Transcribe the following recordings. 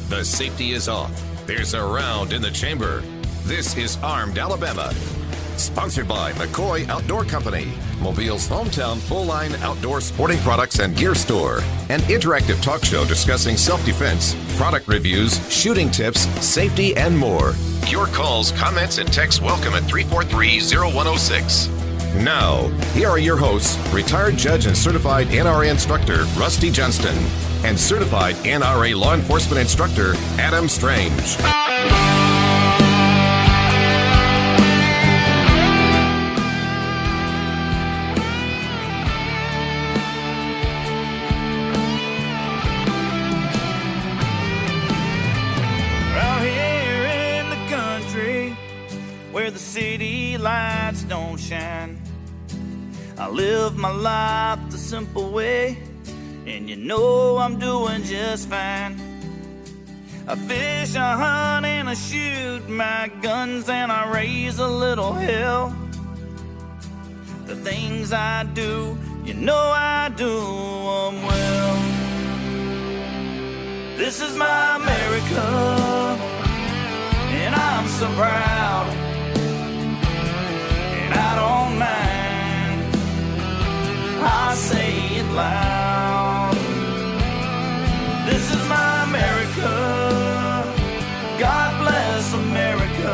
The safety is off. There's a round in the chamber. This is Armed Alabama. Sponsored by McCoy Outdoor Company, Mobile's hometown full-line outdoor sporting products and gear store. An interactive talk show discussing self-defense, product reviews, shooting tips, safety, and more. Your calls, comments, and texts welcome at 343-0106. Now, here are your hosts, retired judge and certified NRA instructor Rusty Johnston and certified NRA law enforcement instructor Adam Strange. The city lights don't shine. I live my life the simple way, and you know I'm doing just fine. I fish, I hunt, and I shoot my guns, and I raise a little hell. The things I do, you know I do them well. This is my America, and I'm so proud. I don't mind, I say it loud. This is my America, God bless America,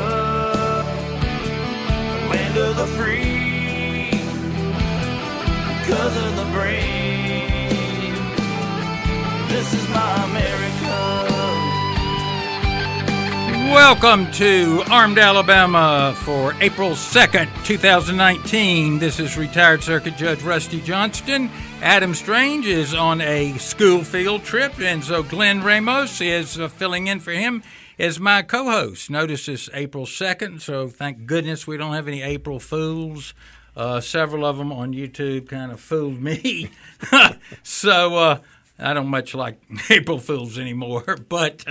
land of the free, because of the brave. This is my America. Welcome to Armed Alabama for April 2nd, 2019. This is retired Circuit Judge Rusty Johnston. Adam Strange is on a school field trip, and so Glenn Ramos is filling in for him as my co-host. Notice it's April 2nd, so thank goodness we don't have any April Fools. Several of them on YouTube kind of fooled me. So, I don't much like April Fools anymore. But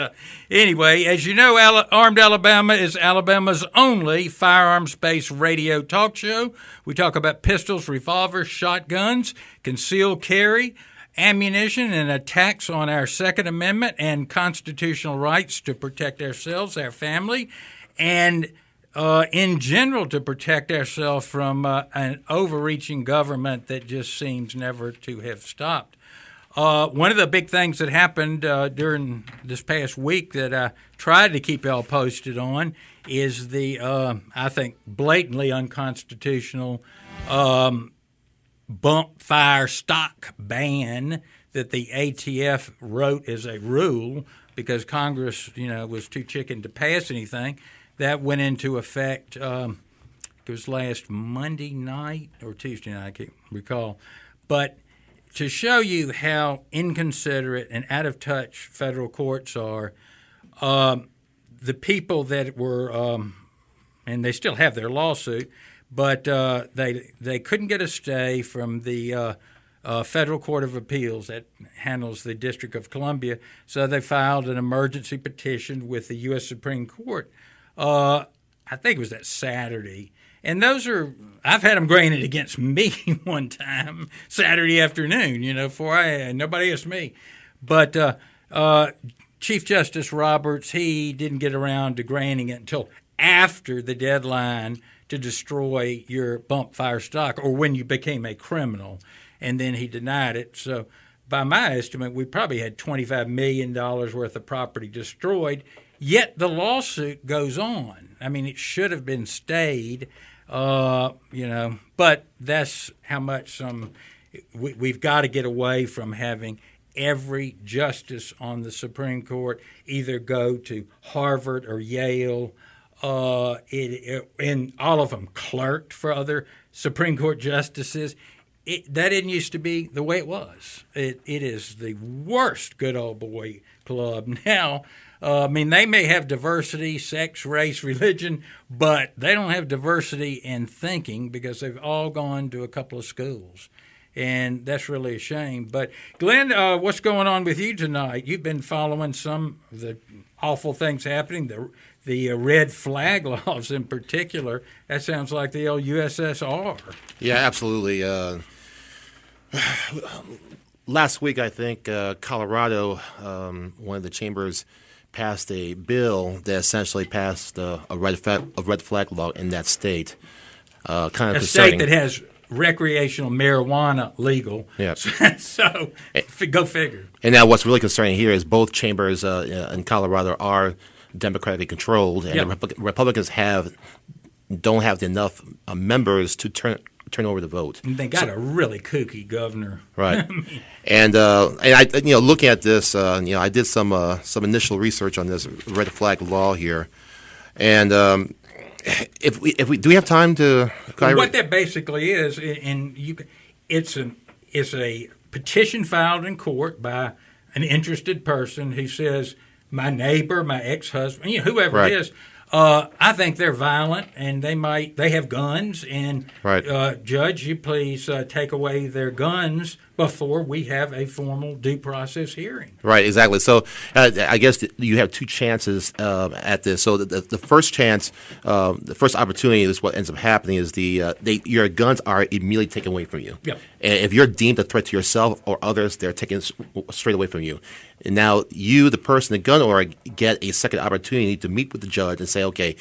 anyway, as you know, Armed Alabama is Alabama's only firearms-based radio talk show. We talk about pistols, revolvers, shotguns, concealed carry, ammunition, and attacks on our Second Amendment and constitutional rights to protect ourselves, our family, and in general to protect ourselves from an overreaching government that just seems never to have stopped. One of the big things that happened during this past week that I tried to keep y'all posted on is the, I think, blatantly unconstitutional bump fire stock ban that the ATF wrote as a rule because Congress, was too chicken to pass anything. That went into effect, it was last Monday night or Tuesday night, I can't recall. But to show you how inconsiderate and out of touch federal courts are, the people that were, and they still have their lawsuit, but they couldn't get a stay from the Federal Court of Appeals that handles the District of Columbia, so they filed an emergency petition with the U.S. Supreme Court. I think it was that Saturday. And those are, I've had them granted against me one time, Saturday afternoon, nobody asked me. But Chief Justice Roberts, he didn't get around to granting it until after the deadline to destroy your bump fire stock or when you became a criminal. And then he denied it. So by my estimate, we probably had $25 million worth of property destroyed, yet the lawsuit goes on. I mean, it should have been stayed. But that's how much we've got to get away from having every justice on the Supreme Court either go to Harvard or Yale, and all of them clerked for other Supreme Court justices. That didn't used to be the way it was. It is the worst good old boy club now. They may have diversity, sex, race, religion, but they don't have diversity in thinking because they've all gone to a couple of schools. And that's really a shame. But, Glenn, what's going on with you tonight? You've been following some of the awful things happening, the red flag laws in particular. That sounds like the old USSR. Yeah, absolutely. last week, I think Colorado, one of the chambers, passed a bill that essentially passed a red flag law in that state. Kind of a concerning. state that has recreational marijuana legal. Yeah. So go figure. And now what's really concerning here is both chambers in Colorado are democratically controlled, and the Republicans don't have enough members to turn over the vote. And they got a really kooky governor, right? and I, looking at this, I did some initial research on this red flag law here, and if we do we have time to? What that basically is, and it's a petition filed in court by an interested person who says, my neighbor, my ex-husband, whoever right. it is, I think they're violent and they have guns, and right. Judge, you please take away their guns before we have a formal due process hearing. Right, exactly. So I guess you have two chances at this. So the first chance, the first opportunity is what ends up happening is your guns are immediately taken away from you. Yep. And if you're deemed a threat to yourself or others, they're taken straight away from you. And now you, the person, the gun owner, get a second opportunity to meet with the judge and say, okay,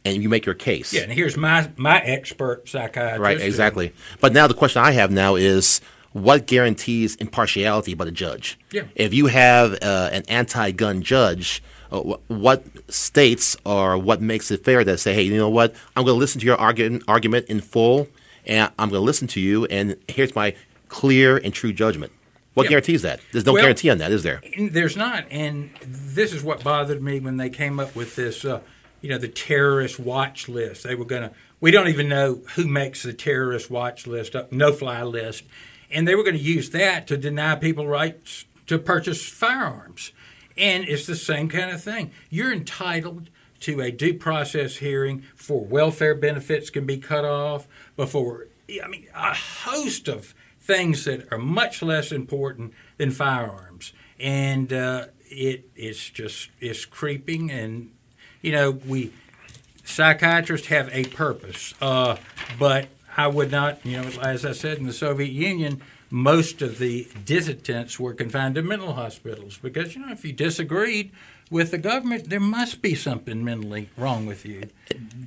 and you make your case. Yeah, and here's my expert psychiatrist. Right, exactly. But now the question I have now is, what guarantees impartiality by the judge? Yeah. If you have an anti-gun judge, what states or what makes it fair that say, hey, you know what, I'm going to listen to your argument in full, and I'm going to listen to you, and here's my clear and true judgment. What guarantees that? There's no guarantee on that, is there? There's not, and this is what bothered me when they came up with this, the terrorist watch list. They were we don't even know who makes the terrorist watch list, no-fly list, and they were going to use that to deny people rights to purchase firearms. And it's the same kind of thing. You're entitled to a due process hearing before welfare benefits can be cut off, before, a host of things that are much less important than firearms. And it's creeping. And, we psychiatrists have a purpose. But I would not, as I said, in the Soviet Union, most of the dissidents were confined to mental hospitals because, if you disagreed with the government, there must be something mentally wrong with you.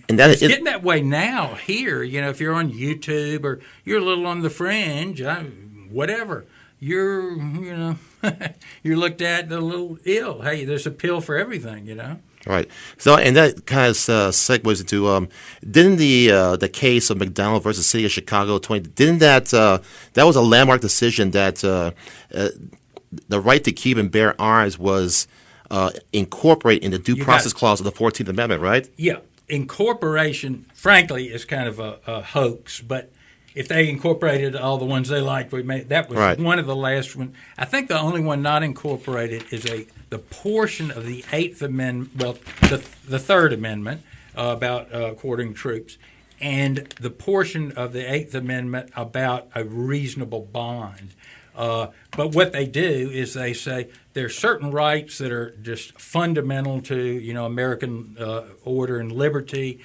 And it's getting that way now here. If you're on YouTube or you're a little on the fringe, whatever, you're you're looked at a little ill. Hey, there's a pill for everything, Right. So, and that kind of segues into didn't the case of McDonald versus City of Chicago didn't that was a landmark decision that the right to keep and bear arms was incorporated in the due process clause of the 14th Amendment, right? Yeah. Incorporation, frankly, is kind of a hoax, but if they incorporated all the ones they liked, that was right. One of the last ones. I think the only one not incorporated is the portion of the Eighth Amendment, the Third Amendment about quartering troops, and the portion of the Eighth Amendment about a reasonable bond. But what they do is they say there are certain rights that are just fundamental to American order and liberty,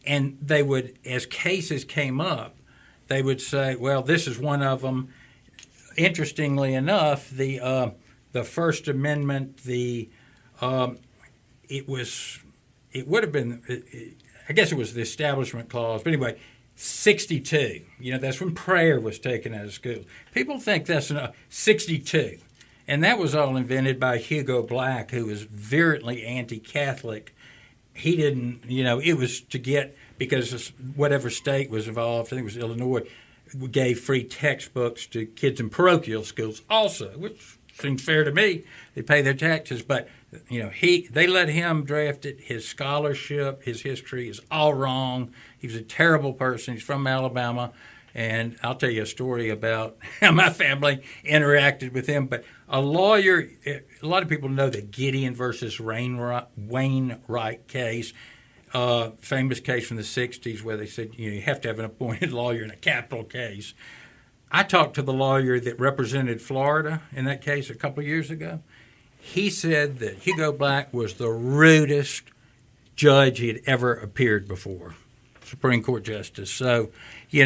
and they would, as cases came up, they would say, well, this is one of them. Interestingly enough, the First Amendment, it would have been, I guess it was the Establishment Clause, but anyway, 62. That's when prayer was taken out of school. People think that's 62. And that was all invented by Hugo Black, who was virulently anti-Catholic. He didn't, it was to get, because whatever state was involved, I think it was Illinois, gave free textbooks to kids in parochial schools also, which seems fair to me. They pay their taxes, but they let him draft it. His scholarship, his history is all wrong. He was a terrible person. He's from Alabama, and I'll tell you a story about how my family interacted with him. But a lawyer, a lot of people know the Gideon versus Wainwright case. Famous case from the 60s where they said you have to have an appointed lawyer in a capital case. I talked to the lawyer that represented Florida in that case a couple of years ago. He said that Hugo Black was the rudest judge he had ever appeared before. Supreme Court justice. So, he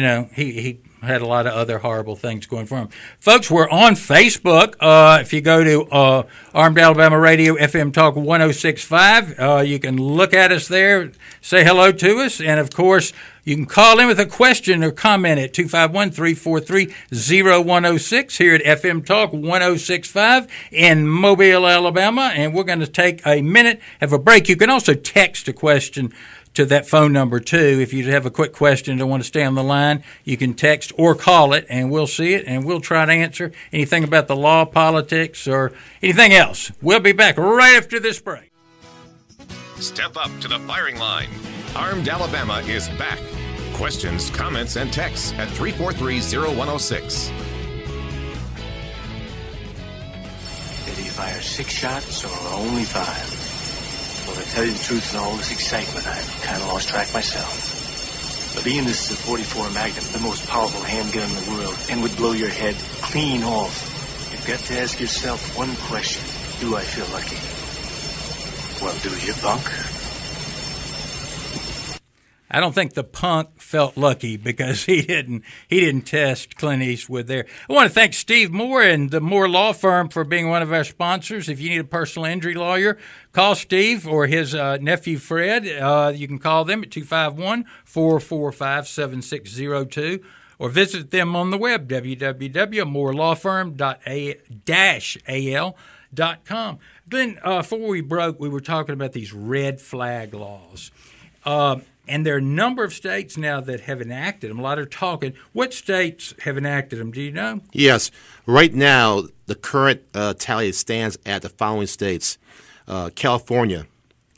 had a lot of other horrible things going for him. Folks, we're on Facebook. If you go to Armed Alabama Radio, FM Talk 106.5, you can look at us there, say hello to us, and, of course, you can call in with a question or comment at 251-343-0106 here at FM Talk 106.5 in Mobile, Alabama, and we're going to take a minute, have a break. You can also text a question to that phone number, too. If you have a quick question and don't want to stay on the line, you can text or call it, and we'll see it, and we'll try to answer anything about the law, politics, or anything else. We'll be back right after this break. Step up to the firing line. Armed Alabama is back. Questions, comments, and texts at 343-0106. Did he fire 6 shots or only 5? Well, to tell you the truth, in all this excitement, I've kind of lost track myself. But being this is a 44 Magnum, the most powerful handgun in the world, and would blow your head clean off, you've got to ask yourself one question. Do I feel lucky? Well, do you, punk? I don't think the punk felt lucky because he didn't test Clint Eastwood there. I want to thank Steve Moore and the Moore Law Firm for being one of our sponsors. If you need a personal injury lawyer, call Steve or his nephew Fred. You can call them at 251-445-7602 or visit them on the web, www.morelawfirm.al.com. Glenn, before we broke, we were talking about these red flag laws. And there are a number of states now that have enacted them. A lot are talking. What states have enacted them? Do you know? Yes. Right now, the current tally stands at the following states: California,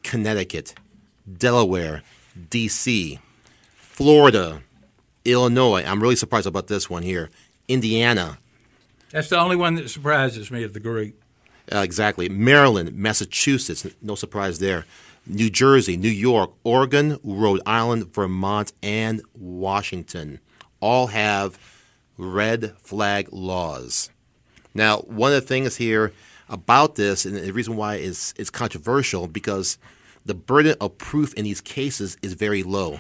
Connecticut, Delaware, D.C., Florida, Illinois. I'm really surprised about this one here. Indiana. That's the only one that surprises me of the group. Exactly. Maryland, Massachusetts. No surprise there. New Jersey, New York, Oregon, Rhode Island, Vermont, and Washington all have red flag laws. Now, one of the things here about this, and the reason why it's controversial, because the burden of proof in these cases is very low.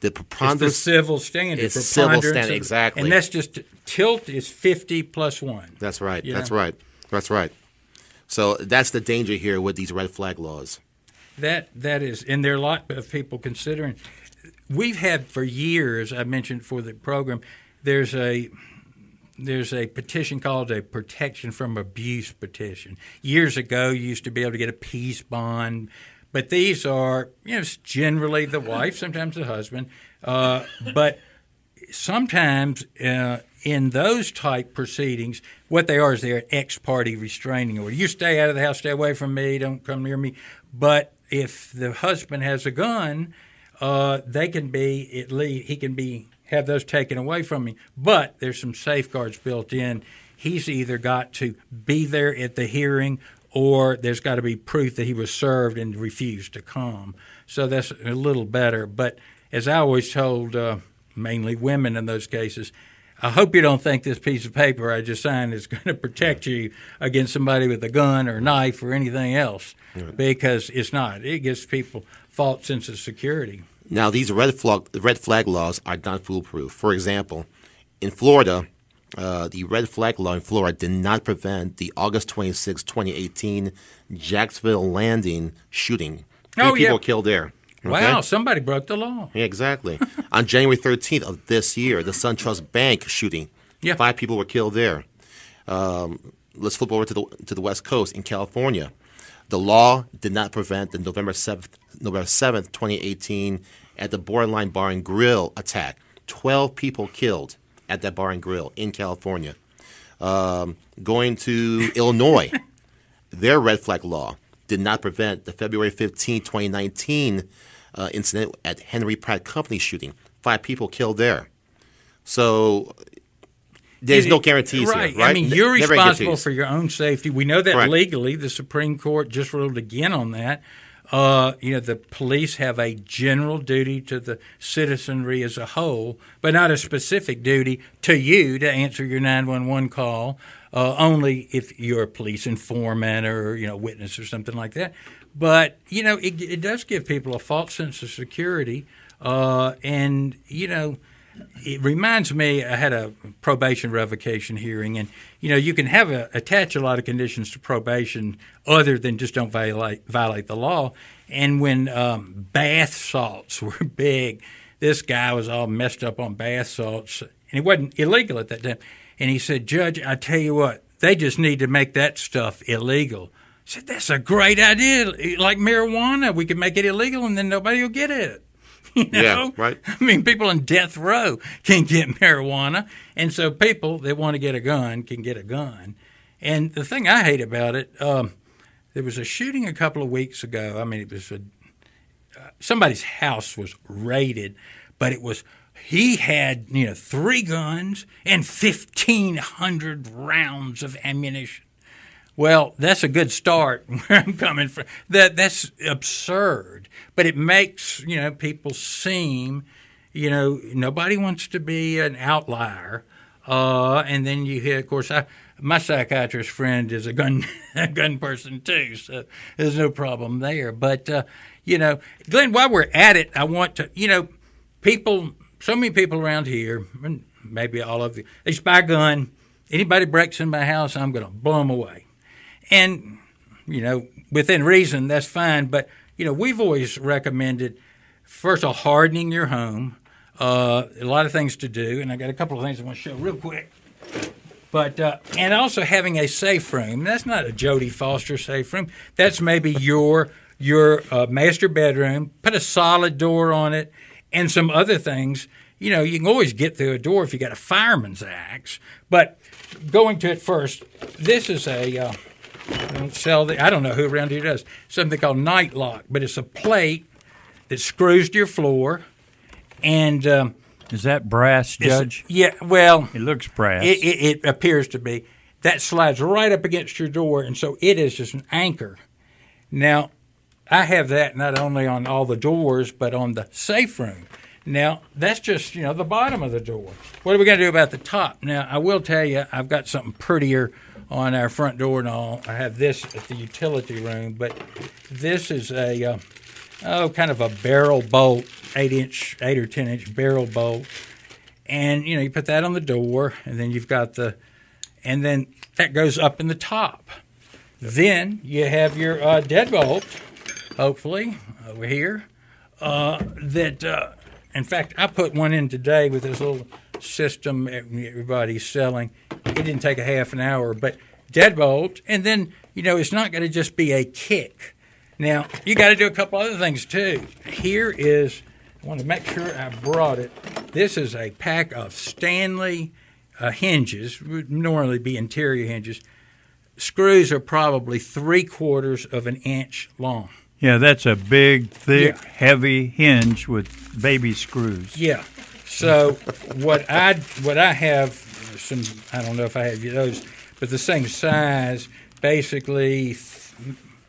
The preponderance, it's the civil standard. It's civil standard, exactly. And that's just tilt is 50 plus 1. That's right. That's right. That's right. So that's the danger here with these red flag laws. That is, and there are a lot of people considering. We've had for years, I mentioned for the program, there's a petition called a Protection from Abuse petition. Years ago, you used to be able to get a peace bond, but these are, generally the wife, sometimes the husband, but sometimes in those type proceedings, what they are is they're an ex-parte restraining order. You stay out of the house, stay away from me, don't come near me. But if the husband has a gun, they can be he can have those taken away from him. But there's some safeguards built in. He's either got to be there at the hearing, or there's got to be proof that he was served and refused to come. So that's a little better. But as I always told mainly women in those cases, I hope you don't think this piece of paper I just signed is going to protect you against somebody with a gun or knife or anything else, because it's not. It gives people false sense of security. Now, these red flag laws are not foolproof. For example, in Florida, the red flag law in Florida did not prevent the August 26, 2018 Jacksonville Landing shooting. Three people were killed there. Okay? Wow, somebody broke the law. Yeah, exactly. On January 13th of this year, the SunTrust Bank shooting, 5 people were killed there. Let's flip over to the West Coast in California. The law did not prevent the November 7th, 2018, at the Borderline Bar and Grill attack. 12 people killed at that bar and grill in California. Going to Illinois, their red flag law did not prevent the February 15, 2019 incident at Henry Pratt Company shooting. 5 people killed there. So there's no guarantees here, right? I mean, you're responsible for your own safety. We know that Correct. Legally. The Supreme Court just ruled again on that. The police have a general duty to the citizenry as a whole, but not a specific duty to you to answer your 911 call, only if you're a police informant or, witness or something like that. But, it does give people a false sense of security And, it reminds me, I had a probation revocation hearing, and, you can attach a lot of conditions to probation other than just don't violate the law. And when bath salts were big, this guy was all messed up on bath salts, and it wasn't illegal at that time. And he said, Judge, I tell you what, they just need to make that stuff illegal. I said, that's a great idea. Like marijuana, we can make it illegal, and then nobody will get it. Yeah, right. I mean, people on death row can get marijuana, and so people that want to get a gun can get a gun. And the thing I hate about it, there was a shooting a couple of weeks ago. I mean, it was somebody's house was raided, but he had 3 guns and 1,500 rounds of ammunition. Well, that's a good start where I'm coming from. That's absurd, but it makes people seem nobody wants to be an outlier. And then you hear, of course, my psychiatrist friend is a gun person too, so there's no problem there. But Glenn, while we're at it, I want to so many people around here, and maybe all of you, they spy a gun. Anybody breaks in my house, I'm going to blow them away. And, within reason, that's fine. But, we've always recommended, first of all, hardening your home. A lot of things to do. And I got a couple of things I want to show real quick. But and also having a safe room. That's not a Jodie Foster safe room. That's maybe your master bedroom. Put a solid door on it and some other things. You can always get through a door if you got a fireman's axe. But going to it first, this is I don't know who around here does, something called night lock, but it's a plate that screws to your floor. And is that brass, Judge? Yeah, well, it looks brass. It appears to be. That slides right up against your door, and so it is just an anchor. Now, I have that not only on all the doors, but on the safe room. Now, that's just, the bottom of the door. What are we going to do about the top? Now, I will tell you, I've got something prettier on our front door and all. I have this at the utility room, but this is a kind of a barrel bolt, 8 or 10 inch barrel bolt, and you put that on the door, and then you've got and then that goes up in the top. Then you have your deadbolt, hopefully over here. In fact, I put one in today with this little system everybody's selling. It didn't take a half an hour, but deadbolt, and then it's not going to just be a kick. Now you got to do a couple other things too. Here is, I want to make sure I brought it. This is a pack of Stanley hinges. Would normally be interior hinges. Screws are probably 3/4 of an inch long. Yeah, that's a big, thick, heavy hinge with baby screws. Yeah. So what I have, some, I don't know if I have those, but the same size, basically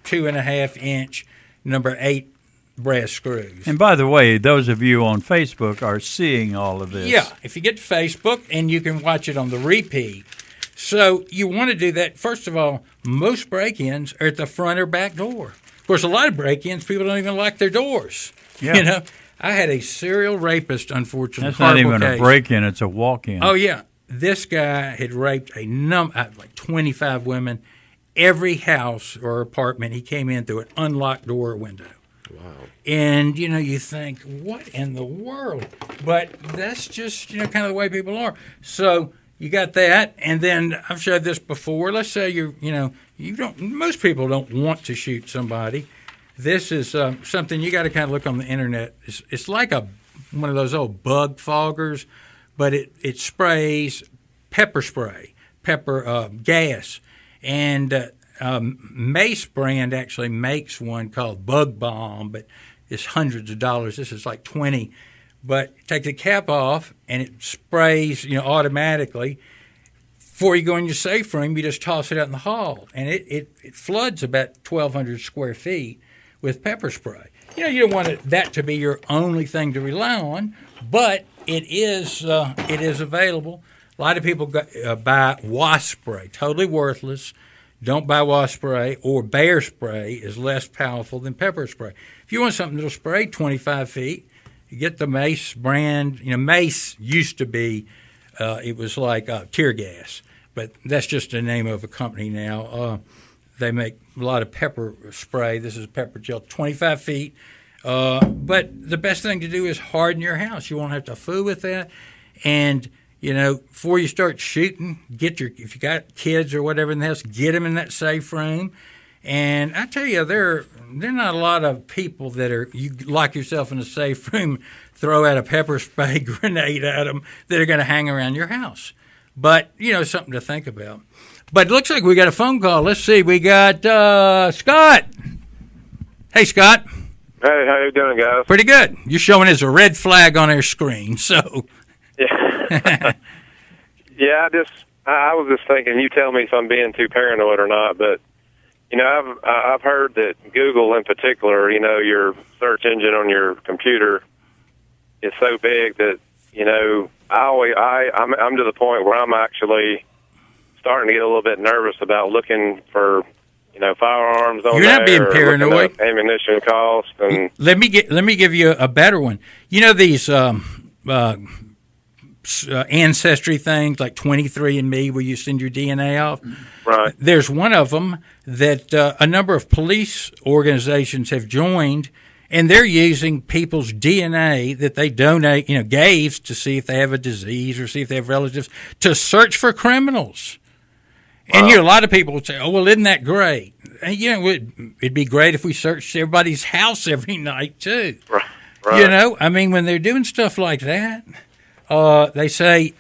2.5 inch, number 8 brass screws. And by the way, those of you on Facebook are seeing all of this. Yeah, if you get to Facebook, and you can watch it on the repeat. So you want to do that. First of all, most break-ins are at the front or back door. Of course, a lot of break-ins, people don't even lock their doors. Yeah. I had a serial rapist, unfortunately. That's not even a break-in; it's a walk-in. Oh yeah, this guy had raped like 25 women. Every house or apartment he came in through an unlocked door or window. Wow. And you think, what in the world? But that's just kind of the way people are. So you got that, and then I've showed this before. Let's say you don't. Most people don't want to shoot somebody. This is something you got to kind of look on the internet. It's like one of those old bug foggers, but it sprays pepper spray, gas, and Mace brand actually makes one called Bug Bomb, but it's hundreds of dollars. This is like $20. But take the cap off, and it sprays automatically. Before you go in your safe room, you just toss it out in the hall, and it floods about 1,200 square feet with pepper spray. You don't want that to be your only thing to rely on, but it is available. A lot of people buy wasp spray, totally worthless. Don't buy wasp spray, or bear spray is less powerful than pepper spray. If you want something that'll spray 25 feet, You get the Mace brand. Mace used to be, it was like tear gas, but that's just the name of a company now. They make a lot of pepper spray. This is pepper gel, 25 feet. But the best thing to do is harden your house. You won't have to fool with that. And, before you start shooting, if you got kids or whatever in the house, get them in that safe room. And I tell you, there are not a lot of people you lock yourself in a safe room, throw out a pepper spray grenade at them that are going to hang around your house. But, something to think about. But it looks like we got a phone call. Let's see. We got Scott. Hey, Scott. Hey, how you doing, guys? Pretty good. You're showing us a red flag on our screen, so. Yeah. Yeah, I was just thinking, you tell me if I'm being too paranoid or not, but, I've heard that Google in particular, your search engine on your computer is so big that, I'm to the point where I'm actually starting to get a little bit nervous about looking for, firearms on there. You're not being paranoid. Ammunition cost. And let me give you a better one. These ancestry things like 23andMe, where you send your DNA off. Right. There's one of them that a number of police organizations have joined, and they're using people's DNA that they donate, gave to see if they have a disease or see if they have relatives to search for criminals. And a lot of people would say, "Oh, well, isn't that great?" And, it'd be great if we searched everybody's house every night too. Right. When they're doing stuff like that, they say,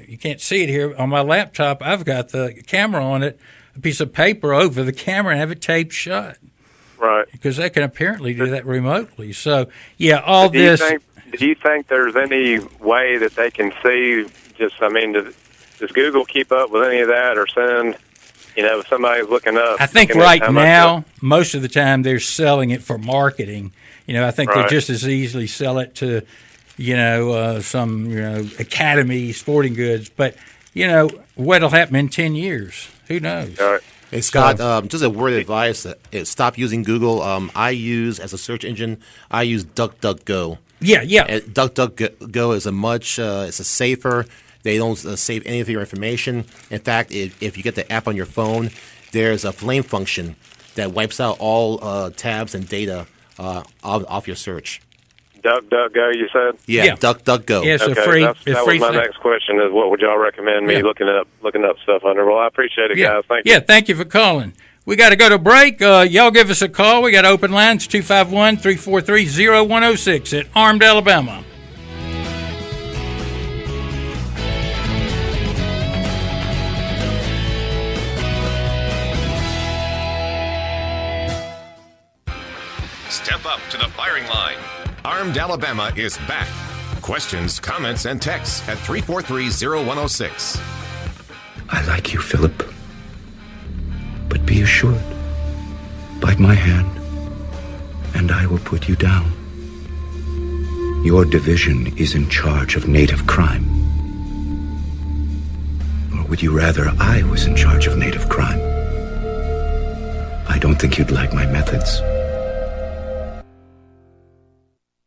you can't see it here on my laptop. I've got the camera on it, a piece of paper over the camera, and have it taped shut. Right. Because they can apparently do that remotely. So, do you think there's any way that they can see? Does Google keep up with any of that, or send? If somebody's looking up. I think right now, most of the time, they're selling it for marketing. I think they just as easily sell it to, some, academy, sporting goods. But, what'll happen in 10 years? Who knows? All right. Hey, Scott, just a word of advice. Stop using Google. As a search engine, I use DuckDuckGo. Yeah. And DuckDuckGo is it's a safer. They don't save any of your information. In fact, if you get the app on your phone, there's a flame function that wipes out all tabs and data off your search. DuckDuckGo, you said? Yeah. DuckDuckGo. Yeah, so okay, free. That was my next question: is what would y'all recommend me looking up stuff under? Well, I appreciate it, guys. Thank you. Yeah, thank you for calling. We got to go to break. Y'all give us a call. We got open lines 251-343-0106 at Armed Alabama. Step up to the firing line. Armed Alabama is back. Questions, comments, and texts at 343-0106. I like you, Philip. But be assured, bite my hand, and I will put you down. Your division is in charge of native crime. Or would you rather I was in charge of native crime? I don't think you'd like my methods.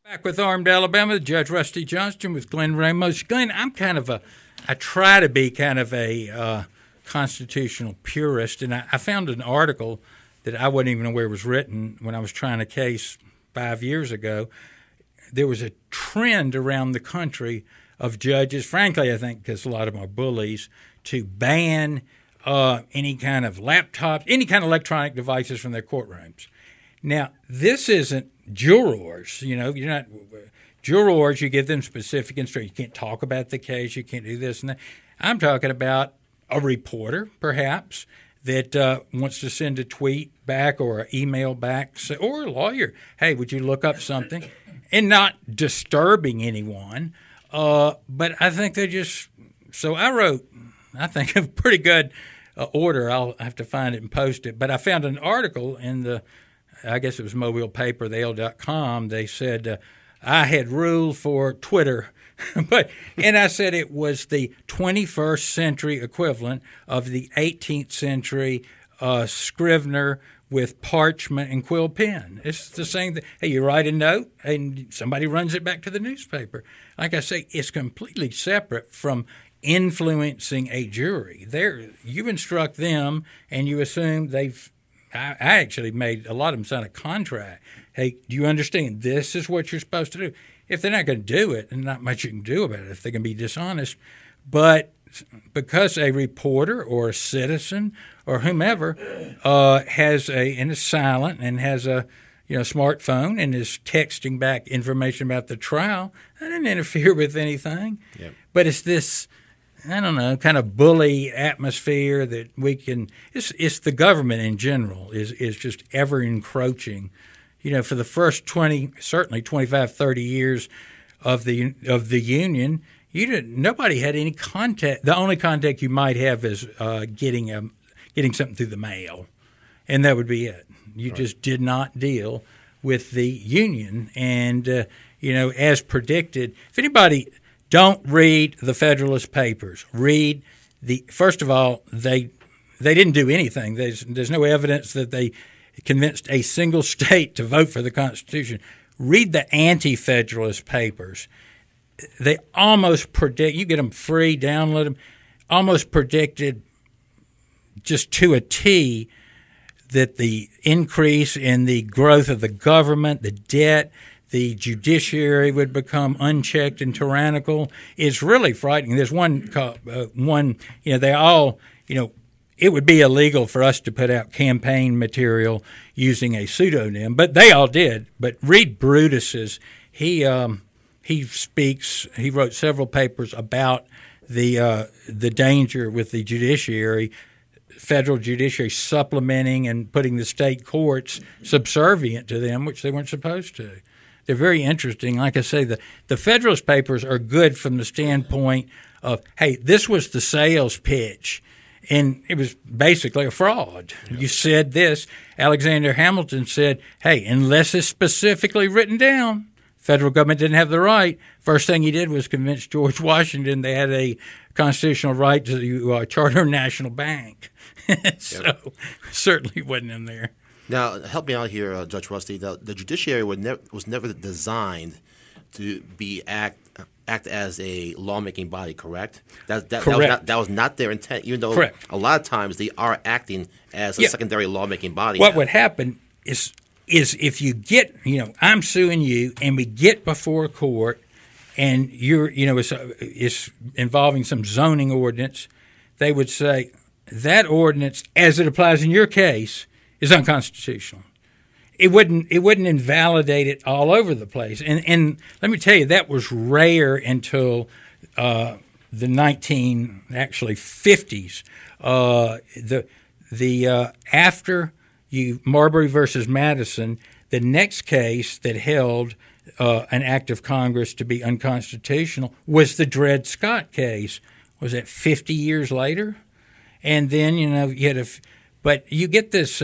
Back with Armed Alabama, Judge Rusty Johnston with Glenn Ramos. Glenn, I try to be kind of a constitutional purist, and I found an article that I wasn't even aware was written when I was trying a case 5 years ago. There was a trend around the country of judges, frankly, I think because a lot of them are bullies, to ban any kind of laptops, any kind of electronic devices from their courtrooms. Now, this isn't jurors, you're not jurors. You give them specific instructions. You can't talk about the case. You can't do this and that. I'm talking about a reporter, perhaps, that wants to send a tweet back or an email back, or a lawyer. Hey, would you look up something? And not disturbing anyone. But I think so I wrote, I think, a pretty good order. I'll have to find it and post it. But I found an article in I guess it was Mobile paper, the L.com. They said I had ruled for Twitter, and I said it was the 21st century equivalent of the 18th century Scrivener with parchment and quill pen. It's the same thing. Hey, you write a note and somebody runs it back to the newspaper. Like I say, it's completely separate from influencing a jury. You instruct them and you assume they've – I actually made a lot of them sign a contract. Hey, do you understand this is what you're supposed to do? If they're not going to do it, there's not much you can do about it if they can be dishonest. But because a reporter or a citizen or whomever has and is silent and has a smartphone and is texting back information about the trial, that didn't interfere with anything. Yep. But it's this, I don't know, kind of bully atmosphere that we can. It's the government in general is just ever encroaching. For the first 25, 30 years of the Union. Nobody had any contact. The only contact you might have is getting something through the mail, and that would be it. You just did not deal with the Union, and as predicted. If anybody don't read the Federalist Papers, read the. First of all, they didn't do anything. There's no evidence that they convinced a single state to vote for the Constitution. Read the Anti-Federalist Papers. They almost predict, you get them free, download them, almost predicted just to a T that the increase in the growth of the government, the debt, the judiciary would become unchecked and tyrannical. It's really frightening. There's one, they all, it would be illegal for us to put out campaign material using a pseudonym, but they all did. But read Brutus's. He wrote several papers about the danger with the judiciary, federal judiciary supplementing and putting the state courts subservient to them, which they weren't supposed to. They're very interesting. Like I say, the Federalist Papers are good from the standpoint of, hey, this was the sales pitch. And it was basically a fraud. Yeah. You said this. Alexander Hamilton said, hey, unless it's specifically written down, federal government didn't have the right. First thing he did was convince George Washington they had a constitutional right to charter a national bank. So certainly wasn't in there. Now, help me out here, Judge Rusty. The judiciary was never designed to act as a lawmaking body, correct? Correct. That was not their intent, even though correct. A lot of times they are acting as a secondary lawmaking body. What would happen is if you get, I'm suing you, and we get before a court, and it's involving some zoning ordinance, they would say that ordinance, as it applies in your case, is unconstitutional. It wouldn't invalidate it all over the place. And let me tell you, that was rare until the 50s. After Marbury versus Madison, the next case that held an act of Congress to be unconstitutional was the Dred Scott case. Was that 50 years later? And then but you get this.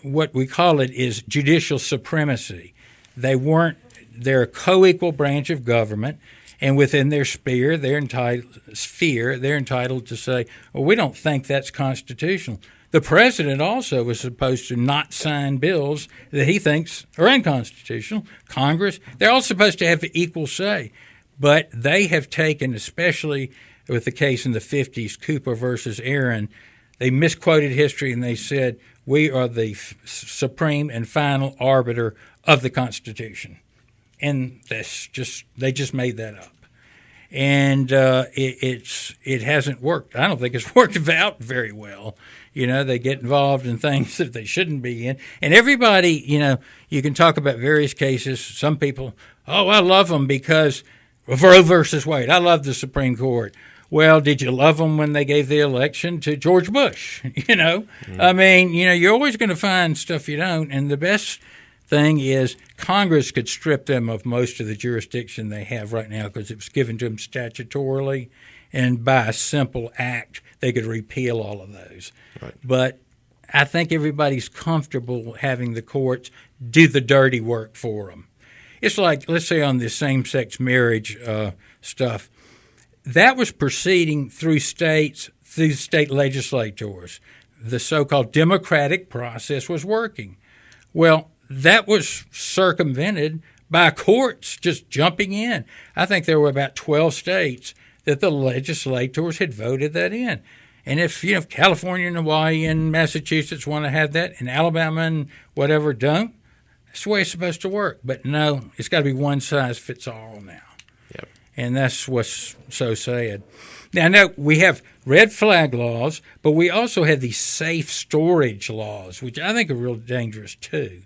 What we call it is judicial supremacy. They're a co-equal branch of government, and within their sphere, they're entitled to say, well, we don't think that's constitutional. The president also was supposed to not sign bills that he thinks are unconstitutional. Congress, they're all supposed to have equal say. But they have taken, especially with the case in the 50s, Cooper versus Aaron, they misquoted history and they said, we are the supreme and final arbiter of the Constitution. And they just made that up. And it hasn't worked. I don't think it's worked out very well. They get involved in things that they shouldn't be in. And everybody, you can talk about various cases. Some people, I love them because of Roe versus Wade. I love the Supreme Court. Well, did you love them when they gave the election to George Bush? I mean, you're always going to find stuff you don't. And the best thing is Congress could strip them of most of the jurisdiction they have right now because it was given to them statutorily. And by a simple act, they could repeal all of those. Right. But I think everybody's comfortable having the courts do the dirty work for them. It's like, let's say on the same-sex marriage stuff, that was proceeding through state legislators. the so-called democratic process was working. Well, that was circumvented by courts just jumping in. I think there were about 12 states that the legislators had voted that in. And if California and Hawaii and Massachusetts want to have that, and Alabama and whatever don't, that's the way it's supposed to work. But no, it's got to be one size fits all now. Yep. And that's what's so sad. Now, we have red flag laws, but we also have these safe storage laws, which I think are real dangerous too,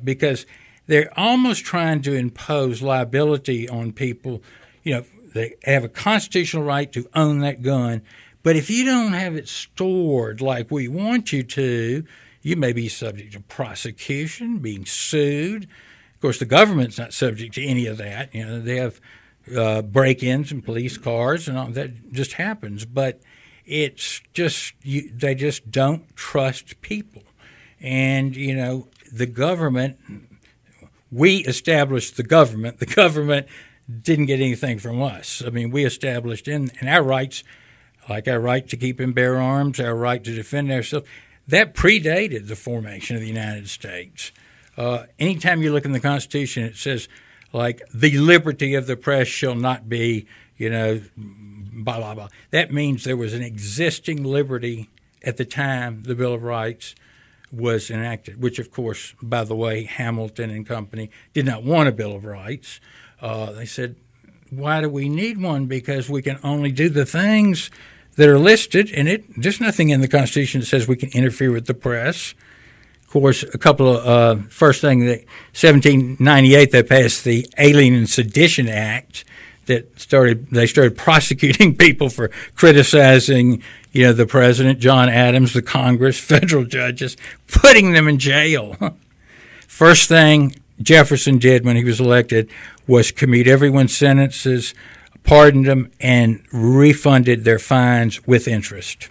because they're almost trying to impose liability on people. They have a constitutional right to own that gun, but if you don't have it stored like we want you to, you may be subject to prosecution, being sued. Of course, the government's not subject to any of that. They have break-ins in police cars and all that just happens. But it's just they just don't trust people. And, the government, we established the government. The government didn't get anything from us. I mean, we established in our rights, like our right to keep and bear arms, our right to defend ourselves, that predated the formation of the United States. Anytime you look in the Constitution, it says, like, the liberty of the press shall not be, blah, blah, blah. That means there was an existing liberty at the time the Bill of Rights was enacted, which, of course, by the way, Hamilton and company did not want a Bill of Rights. They said, why do we need one? Because we can only do the things that are listed, and there's nothing in the Constitution that says we can interfere with the press. Of course, a couple of first thing, 1798, they passed the Alien and Sedition Act that they started prosecuting people for criticizing, the president, John Adams, the Congress, federal judges, putting them in jail. First thing Jefferson did when he was elected was commute everyone's sentences, pardoned them, and refunded their fines with interest.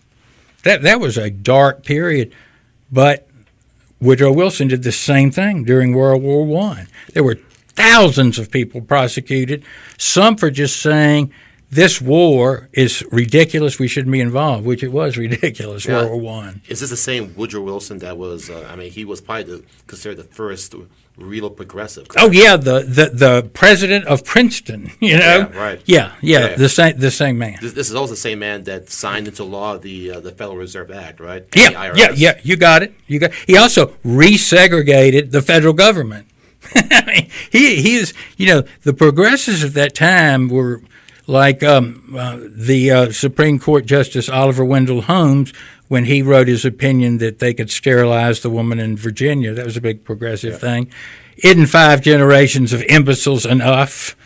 That was a dark period, but Woodrow Wilson did the same thing during World War I. There were thousands of people prosecuted, some for just saying this war is ridiculous, we shouldn't be involved, which it was ridiculous, World War I. Is this the same Woodrow Wilson that was, he was probably considered the first real progressive? Oh, yeah, the president of Princeton, Yeah, right. Yeah, the same man. This is also the same man that signed into law the Federal Reserve Act, right? Yeah, you got it. He also resegregated the federal government. He is, the progressives of that time were like the Supreme Court Justice Oliver Wendell Holmes when he wrote his opinion that they could sterilize the woman in Virginia. That was a big progressive thing. Isn't 5 generations of imbeciles enough?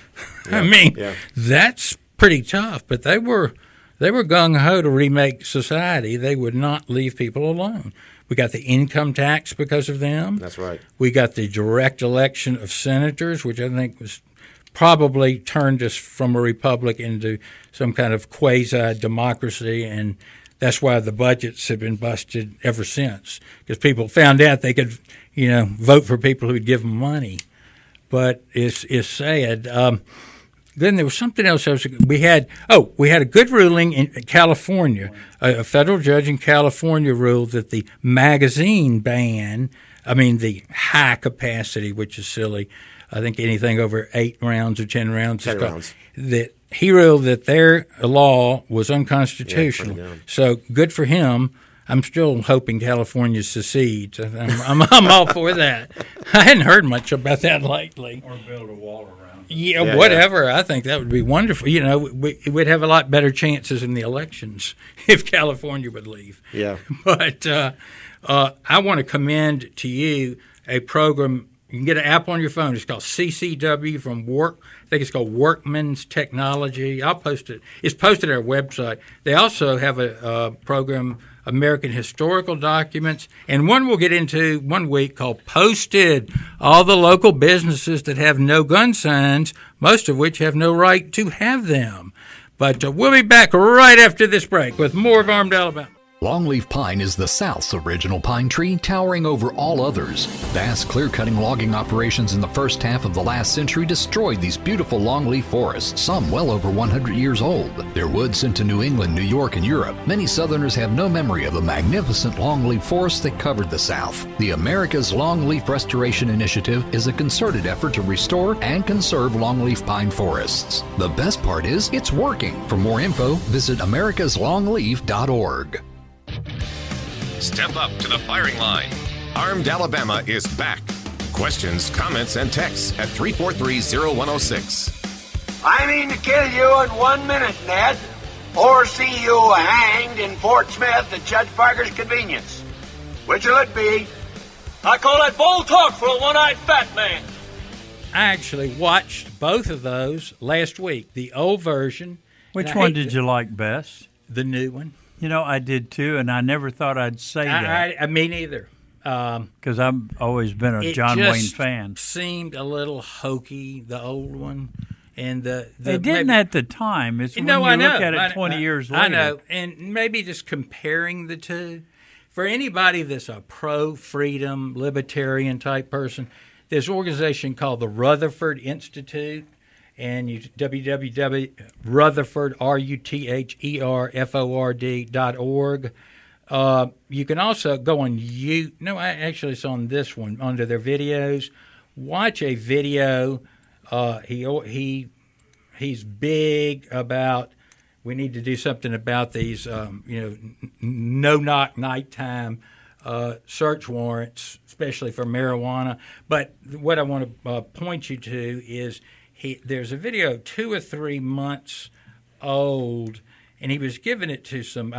That's pretty tough. But they were gung-ho to remake society. They would not leave people alone. We got the income tax because of them. That's right. We got the direct election of senators, which I think was probably turned us from a republic into some kind of quasi-democracy, and that's why the budgets have been busted ever since, because people found out they could, vote for people who would give them money. But it's sad. Then there was something else. We had a good ruling in California. A federal judge in California ruled that the magazine ban, the high capacity, which is silly, I think anything over 8 rounds or 10 rounds. 10 rounds. That he ruled that their law was unconstitutional. Yeah, so good for him. I'm still hoping California secedes. I'm all for that. I hadn't heard much about that lately. Or build a wall around it. Yeah, whatever. I think that would be wonderful. We'd have a lot better chances in the elections if California would leave. Yeah. But I want to commend to you a program. You can get an app on your phone. It's called CCW from Work. I think it's called Workman's Technology. I'll post it. It's posted at our website. They also have a program, American Historical Documents, and one we'll get into one week called Posted. All the local businesses that have no gun signs, most of which have no right to have them. But we'll be back right after this break with more of Armed Alabama. Longleaf pine is the South's original pine tree, towering over all others. Vast clear-cutting logging operations in the first half of the last century destroyed these beautiful longleaf forests, some well over 100 years old. Their wood sent to New England, New York, and Europe. Many Southerners have no memory of the magnificent longleaf forests that covered the South. The America's Longleaf Restoration Initiative is a concerted effort to restore and conserve longleaf pine forests. The best part is, it's working. For more info, visit americaslongleaf.org. Step up to the firing line. Armed Alabama is back. Questions, comments, and texts at 343-0106. I mean to kill you in 1 minute, Ned, or see you hanged in Fort Smith at Judge Parker's convenience. Which will it be? I call that bold talk for a one-eyed fat man. I actually watched both of those last week, the old version. Which one did you like best? The new one. You know, I did too, and I never thought I'd say that. Me neither. Because I've always been a John Wayne fan. It seemed a little hokey, the old one. And it didn't at the time. It's when you look at it 20 years later. I know. And maybe just comparing the two. For anybody that's a pro-freedom, libertarian type person, there's an organization called the Rutherford Institute. And www.rutherford, RUTHERFORD.org. You can also go on actually it's on this one, under their videos. Watch a video. He's big about we need to do something about these, no-knock nighttime search warrants, especially for marijuana. But what I want to point you to is there's a video 2 or 3 months old, and he was giving it to some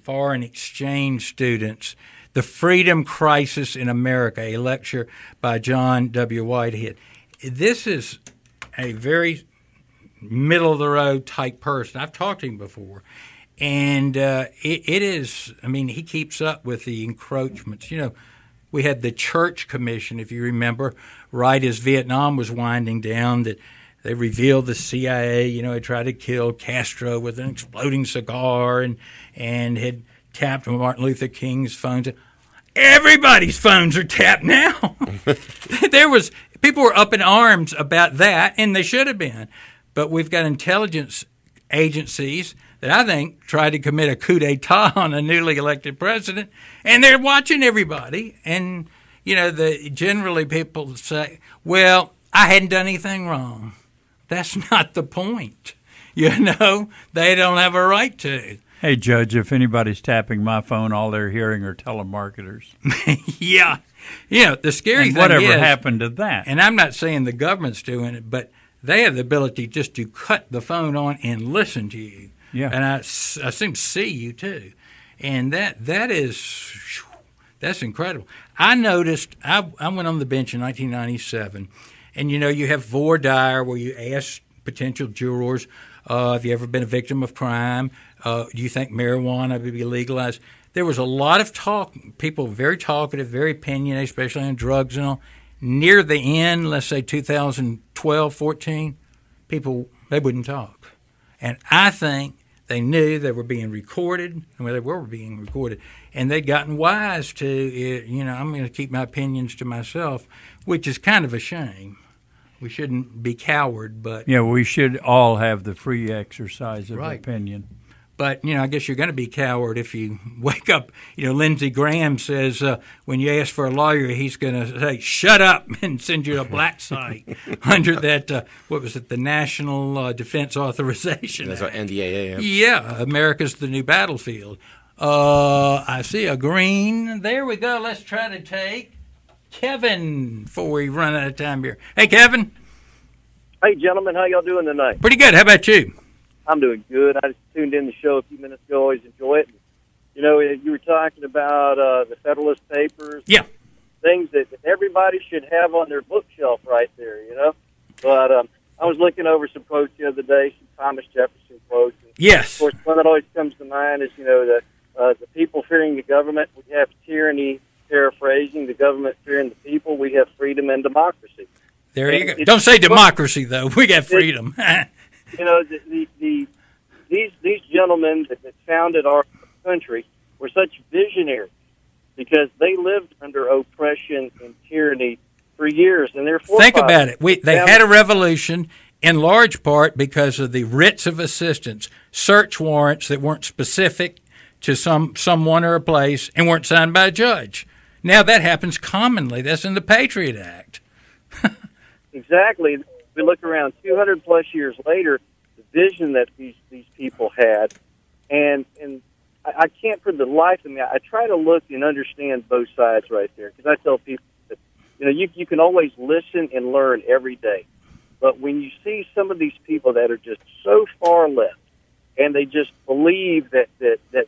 foreign exchange students. The Freedom Crisis in America, a lecture by John W. Whitehead. This is a very middle-of-the-road type person. I've talked to him before. And it is, he keeps up with the encroachments. We had the Church Commission, if you remember, right as Vietnam was winding down, that they revealed the CIA, had tried to kill Castro with an exploding cigar and had tapped Martin Luther King's phones. Everybody's phones are tapped now. People were up in arms about that, and they should have been. But we've got intelligence agencies that I think tried to commit a coup d'etat on a newly elected president, and they're watching everybody. And, generally people say, well, I hadn't done anything wrong. That's not the point. They don't have a right to. Hey, Judge, if anybody's tapping my phone, all they're hearing are telemarketers. Yeah. The scary thing whatever is, happened to that? And I'm not saying the government's doing it, but they have the ability just to cut the phone on and listen to you. Yeah. And I seem to see you, too. And that's incredible. I noticed, I went on the bench in 1997, and, you have voir dire where you ask potential jurors, have you ever been a victim of crime? Do you think marijuana would be legalized? There was a lot of talk, people very talkative, very opinionated, especially on drugs and all. Near the end, let's say 2012, 14, people, they wouldn't talk. And I think they knew they were being recorded, and they were being recorded, and they'd gotten wise to, I'm going to keep my opinions to myself, which is kind of a shame. We shouldn't be coward, but... Yeah, we should all have the free exercise of opinion. But, I guess you're going to be coward if you wake up. Lindsey Graham says when you ask for a lawyer, he's going to say, shut up, and send you to a black site under that, the National Defense Authorization That's Act. our NDAA. Yeah, America's the new battlefield. I see a green. There we go. Let's try to take Kevin before we run out of time here. Hey, Kevin. Hey, gentlemen. How y'all doing tonight? Pretty good. How about you? I'm doing good. I just tuned in the show a few minutes ago. Always enjoy it. You were talking about the Federalist Papers. Yeah. Things that everybody should have on their bookshelf right there, But I was looking over some quotes the other day, some Thomas Jefferson quotes. And yes. Of course, one that always comes to mind is, the people fearing the government, we have tyranny. Paraphrasing, the government fearing the people, we have freedom and democracy. There you go. Don't say democracy, though. We got freedom. These gentlemen that founded our country, were such visionaries because they lived under oppression and tyranny for years, and their forefathers. Think about it. They had a revolution in large part because of the writs of assistance, search warrants that weren't specific to someone or a place and weren't signed by a judge. Now that happens commonly. That's in the Patriot Act. Exactly. We look around 200 plus years later, the vision that these people had, and I can't for the life of me, I try to look and understand both sides right there, because I tell people that, you can always listen and learn every day. But when you see some of these people that are just so far left, and they just believe that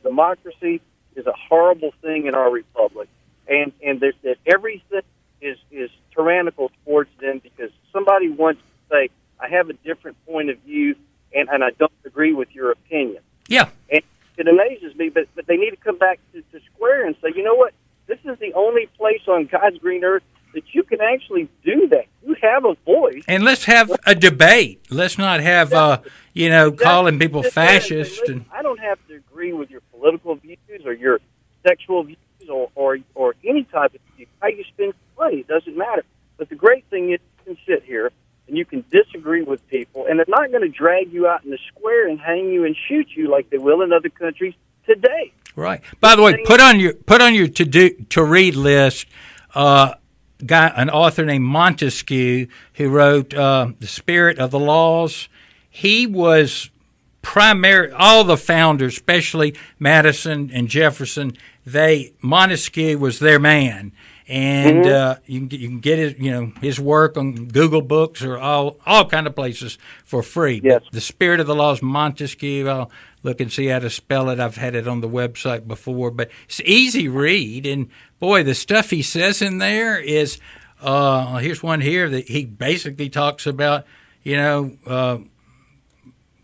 democracy is a horrible thing in our republic, and that everything is tyrannical towards them because somebody wants to say, I have a different point of view, and I don't agree with your opinion. Yeah. And it amazes me, but they need to come back to square and say, you know what, this is the only place on God's green earth that you can actually do that. You have a voice. And let's have a debate. Let's not have, calling people fascist. Listen, I don't have to agree with your political views or your sexual views or any type of view. How you spend money, it doesn't matter. But the great thing is you can sit here and you can disagree with people, and they're not going to drag you out in the square and hang you and shoot you like they will in other countries today. Right. By the way, put on your to read list an author named Montesquieu who wrote The Spirit of the Laws. He was all the founders, especially Madison and Jefferson, Montesquieu was their man. And you can get his work on Google Books or all kind of places for free. Yes. But The Spirit of the Laws, Montesquieu. I'll look and see how to spell it. I've had it on the website before, but it's easy read. And boy, the stuff he says in there is. Here's one here that he basically talks about.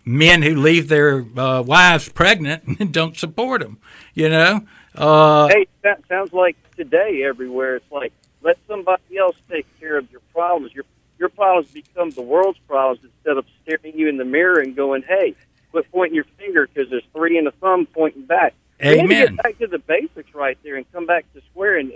Men who leave their wives pregnant and don't support them. Hey, that sounds like today everywhere. It's like, let somebody else take care of your problems. Your problems become the world's problems instead of staring you in the mirror and going, hey, quit pointing your finger because there's three and a thumb pointing back. Amen. We need to get back to the basics right there and come back to square and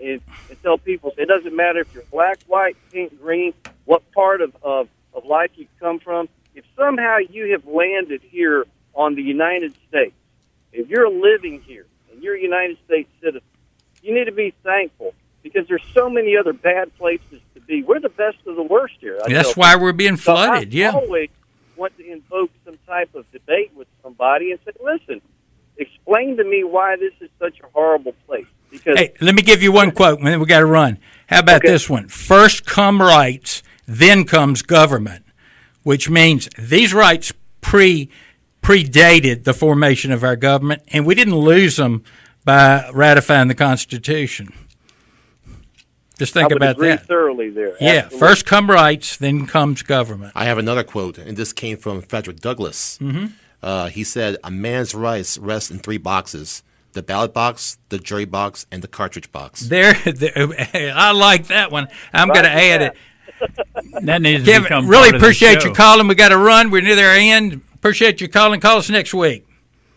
tell people it doesn't matter if you're black, white, pink, green, what part of life you come from. If somehow you have landed here on the United States, if you're living here and you're a United States citizen, you need to be thankful because there's so many other bad places to be. We're the best of the worst here. That's why we're being flooded, I always want to invoke some type of debate with somebody and say, listen, explain to me why this is such a horrible place. Because hey, let me give you one quote, and then we got to run. How about this one? First come rights, then comes government, which means these rights predated the formation of our government, and we didn't lose them by ratifying the Constitution. Just think about agree that. Thoroughly there. Yeah, Absolutely. First come rights, then comes government. I have another quote, and this came from Frederick Douglass. He said, a man's rights rest in three boxes: the ballot box, the jury box, and the cartridge box. There I like that one. I'm going to add it. That needs to Kevin, become really part of the appreciate show. you calling. We got to run. We're near their end. Appreciate you calling. Call us next week.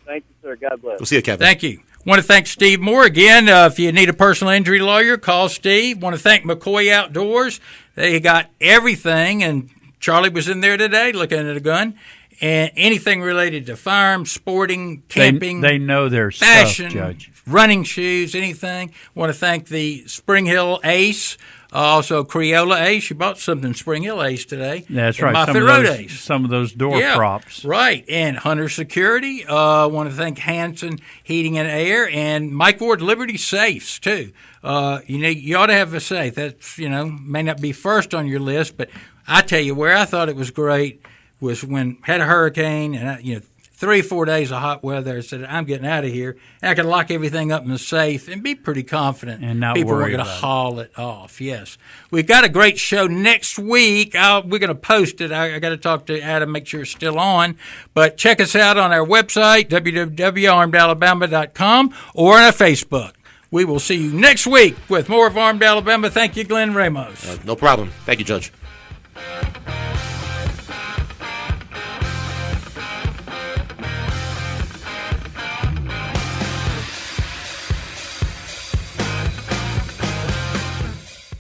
Thank you, sir. God bless. We'll see you, Kevin. Thank you. Want to thank Steve Moore again. If you need a personal injury lawyer, call Steve. Want to thank McCoy Outdoors. They got everything, and Charlie was in there today looking at a gun. And anything related to firearms, sporting, camping, they know their fashion, stuff, Judge. Running shoes, anything. Want to thank the Spring Hill Ace, also Creola Ace. You bought something Spring Hill Ace today. That's right. Moffitt Road Ace. Some of those door props. Right. And Hunter Security. Want to thank Hanson Heating and Air and Mike Ward Liberty Safes, too. You ought to have a safe. That's, may not be first on your list, but I tell you where I thought it was great was when had a hurricane and 3 or 4 days of hot weather. I said, I'm getting out of here. And I could lock everything up in the safe and be pretty confident and not people weren't going to haul it off. Yes. We've got a great show next week. We're going to post it. I got to talk to Adam, make sure it's still on. But check us out on our website, www.armedalabama.com, or on our Facebook. We will see you next week with more of Armed Alabama. Thank you, Glenn Ramos. No problem. Thank you, Judge.